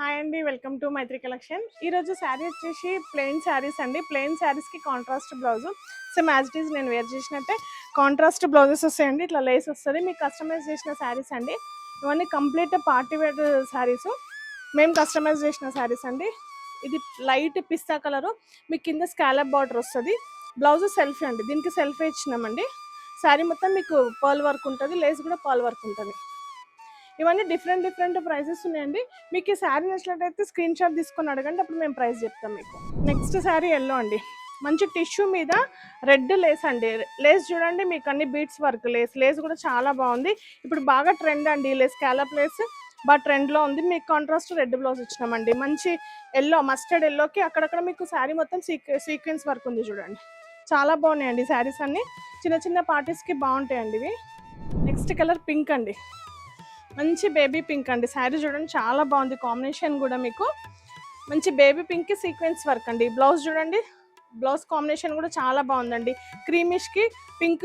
Hi అండి, welcome to Mythri collection. ఈరోజు శారీ వచ్చేసి ప్లెయిన్ శారీస్ అండి. ప్లెయిన్ శారీస్కి contrast blouse same as it is నేను వేర్ చేసినట్టే కాంట్రాస్ట్ బ్లౌజెస్ వస్తాయండి. ఇట్లా లేస్ వస్తుంది, మీకు కస్టమైజ్ చేసిన శారీస్ అండి. ఇవన్నీ కంప్లీట్ పార్టీ వేర్ శారీస్, మేము కస్టమైజ్ చేసిన శారీస్ అండి. ఇది లైట్ పిస్తా కలరు, మీకు కింద స్కాలప్ బార్డర్ వస్తుంది. బ్లౌజ్ సెల్ఫ్ అండి, దీనికి సెల్ఫే ఇచ్చినామండి. శారీ మొత్తం మీకు పర్ల్ వర్క్ ఉంటుంది, లేస్ కూడా పర్ల్ వర్క్ ఉంటుంది. ఇవన్నీ డిఫరెంట్ ప్రైజెస్ ఉన్నాయండి. మీకు ఈ శారీ నచ్చినట్టయితే స్క్రీన్ షాట్ తీసుకొని అడగండి, అప్పుడు మేము ప్రైస్ చెప్తాం మీకు. నెక్స్ట్ శారీ ఎల్లో అండి, మంచి టిష్యూ మీద రెడ్ లేస్ అండి. లేస్ చూడండి, మీకు అన్ని బీట్స్ వర్క్ లేస్ కూడా చాలా బాగుంది. ఇప్పుడు బాగా ట్రెండ్ అండి లేస్, స్కాలప్ లేస్ బాగా ట్రెండ్లో ఉంది. మీకు కాంట్రాస్ట్ రెడ్ బ్లౌజ్ ఇచ్చినామండి. మంచి ఎల్లో, మస్టర్డ్ ఎల్లోకి అక్కడక్కడ మీకు శారీ మొత్తం సీక్వెన్స్ వర్క్ ఉంది చూడండి. చాలా బాగున్నాయండి శారీస్ అన్ని, చిన్న పార్టీస్కి బాగుంటాయండి ఇవి. నెక్స్ట్ కలర్ పింక్ అండి, మంచి బేబీ పింక్ అండి. శారీ చూడండి చాలా బాగుంది, కాంబినేషన్ కూడా మీకు మంచి బేబీ పింక్ సీక్వెన్స్ వర్క్ అండి. బ్లౌజ్ చూడండి, బ్లౌజ్ కాంబినేషన్ కూడా చాలా బాగుందండి. క్రీమిష్కి పింక్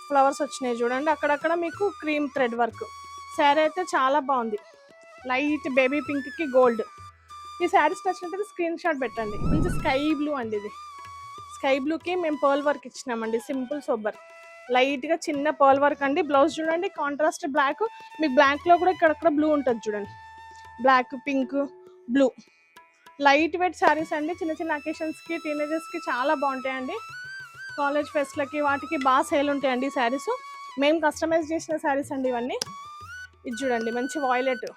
ఫ్లవర్స్ వచ్చినాయి చూడండి, అక్కడక్కడ మీకు క్రీమ్ థ్రెడ్ వర్క్. శారీ అయితే చాలా బాగుంది, లైట్ బేబీ పింక్కి గోల్డ్. ఈ శారీస్ నచ్చినట్టు స్క్రీన్ షాట్ పెట్టండి. మంచి స్కై బ్లూ అండి, ఇది స్కై బ్లూకి మేము పర్ల్ వర్క్ ఇచ్చినామండి. సింపుల్ సోబర్ లైట్గా చిన్న పర్ల్ వర్క్ అండి. బ్లౌజ్ చూడండి కాంట్రాస్ట్ బ్లాక్, మీకు బ్లాక్లో కూడా ఇక్కడక్కడ బ్లూ ఉంటుంది చూడండి. Black, pink, blue light weight saris అండి. చిన్న అకేషన్స్కి, టీనేజర్స్కి చాలా బాగుంటాయండి. కాలేజ్ ఫెస్ట్లకి వాటికి బాగా సేల్ ఉంటాయండి ఈ శారీస్. మేము కస్టమైజ్ చేసిన శారీస్ అండి ఇవన్నీ. ఇది చూడండి మంచి వాయిలెట్,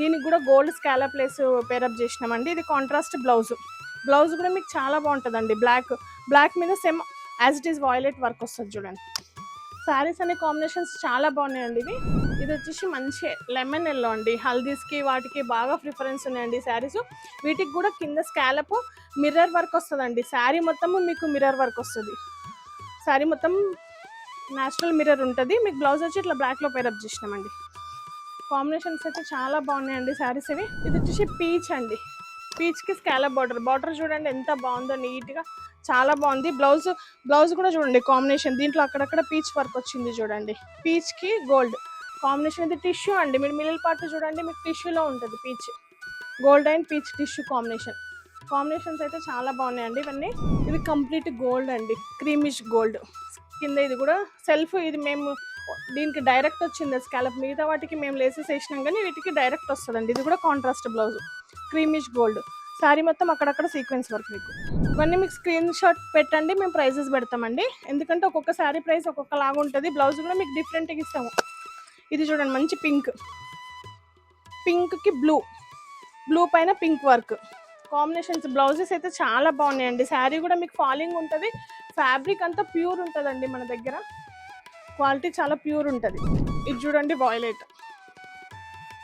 దీనికి కూడా గోల్డ్ స్కాలప్ లేస్ పేరప్ చేసినామండి. ఇది కాంట్రాస్ట్ బ్లౌజ్ కూడా మీకు చాలా బాగుంటుందండి. బ్లాక్ మీద same as it is violet work వస్తుంది చూడండి. శారీస్ అనే కాంబినేషన్స్ చాలా బాగున్నాయండి ఇది వచ్చేసి మంచి లెమన్ ఎల్లో అండి. హల్దీస్కి వాటికి బాగా ప్రిఫరెన్స్ ఉన్నాయండి శారీస్. వీటికి కూడా కింద స్కాలప్ మిర్రర్ వర్క్ వస్తుందండి. శారీ మొత్తము మీకు మిర్రర్ వర్క్ వస్తుంది. శారీ మొత్తం న్యాచురల్ మిర్రర్ ఉంటుంది. మీకు బ్లౌజ్ వచ్చి ఇట్లా బ్లాక్లో పేరప్ చేసినామండి. కాంబినేషన్స్ అయితే చాలా బాగున్నాయండి శారీస్ ఇవి. ఇది వచ్చేసి పీచ్ అండి, పీచ్కి స్కాలప్ బార్డర్ చూడండి ఎంత బాగుందో, నీట్గా చాలా బాగుంది. బ్లౌజ్ కూడా చూడండి కాంబినేషన్, దీంట్లో అక్కడక్కడ పీచ్ వర్క్ వచ్చింది చూడండి. పీచ్కి గోల్డ్ కాంబినేషన్. ఇది టిష్యూ అండి, మీరు మిడిల్ పార్ట్ చూడండి మీకు టిష్యూలో ఉంటుంది peach, gold and peach tissue combinations అయితే చాలా బాగున్నాయండి ఇవన్నీ. ఇది కంప్లీట్ గోల్డ్ అండి, క్రీమిష్ గోల్డ్. కింద ఇది కూడా సెల్ఫ్, ఇది మేము దీనికి డైరెక్ట్ వచ్చింది స్కాలప్. మిగతా వాటికి మేము లేసెస్ వేసినాం కానీ వీటికి డైరెక్ట్ వస్తుందండి. ఇది కూడా contrast blouse, creamish gold. Sari మొత్తం అక్కడక్కడ సీక్వెన్స్ వర్క్. మీకు ఇవన్నీ మీకు స్క్రీన్ షాట్ పెట్టండి, మేము ప్రైజెస్ పెడతామండి. ఎందుకంటే ఒక్కొక్క శారీ ప్రైస్ ఒక్కొక్కలాగా ఉంటుంది. బ్లౌజ్ కూడా మీకు డిఫరెంట్గా ఇస్తాము. ఇది చూడండి మంచి పింక్కి బ్లూ పైన పింక్ వర్క్ కాంబినేషన్స్. బ్లౌజెస్ అయితే చాలా బాగున్నాయండి. శారీ కూడా మీకు ఫాలింగ్ ఉంటుంది, ఫ్యాబ్రిక్ అంతా ప్యూర్ ఉంటుందండి. మన దగ్గర క్వాలిటీ చాలా ప్యూర్ ఉంటుంది. ఇది చూడండి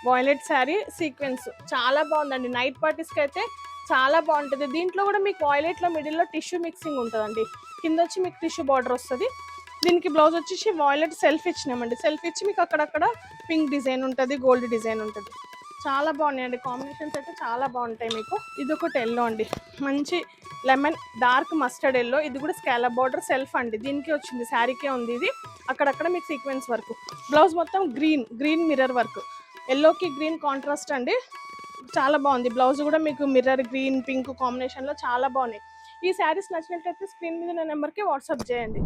వాయిలెట్ శారీ సీక్వెన్స్ చాలా బాగుందండి. నైట్ పార్టీస్కి అయితే చాలా బాగుంటుంది. దీంట్లో కూడా మీకు వాయిలెట్లో మిడిల్లో టిష్యూ మిక్సింగ్ ఉంటుందండి. కింద వచ్చి మీకు టిష్యూ బార్డర్ వస్తుంది. దీనికి బ్లౌజ్ వచ్చేసి వాయిలెట్ సెల్ఫ్ ఇచ్చినామండి. సెల్ఫ్ ఇచ్చి మీకు అక్కడక్కడ పింక్ డిజైన్ ఉంటుంది, గోల్డ్ డిజైన్ ఉంటుంది. చాలా బాగున్నాయండి కాంబినేషన్స్ అయితే చాలా బాగుంటాయి మీకు. ఇది ఒకటి ఎల్లో అండి, మంచి లెమన్ డార్క్ మస్టర్డ్ ఎల్లో. ఇది కూడా స్కాలప్ బార్డర్ సెల్ఫ్ అండి, దీనికి వచ్చింది, శారీకే ఉంది ఇది. అక్కడక్కడ మీకు సీక్వెన్స్ వర్క్. బ్లౌజ్ మొత్తం గ్రీన్ మిర్రర్ వర్క్, ఎల్లోకి గ్రీన్ కాంట్రాస్ట్ అండి. చాలా బాగుంది. బ్లౌజ్ కూడా మీకు మిర్రర్ గ్రీన్ పింక్ కాంబినేషన్లో చాలా బాగున్నాయి. ఈ శారీస్ నచ్చినట్లయితే స్క్రీన్ మీద నా నెంబర్కి వాట్సాప్ చేయండి.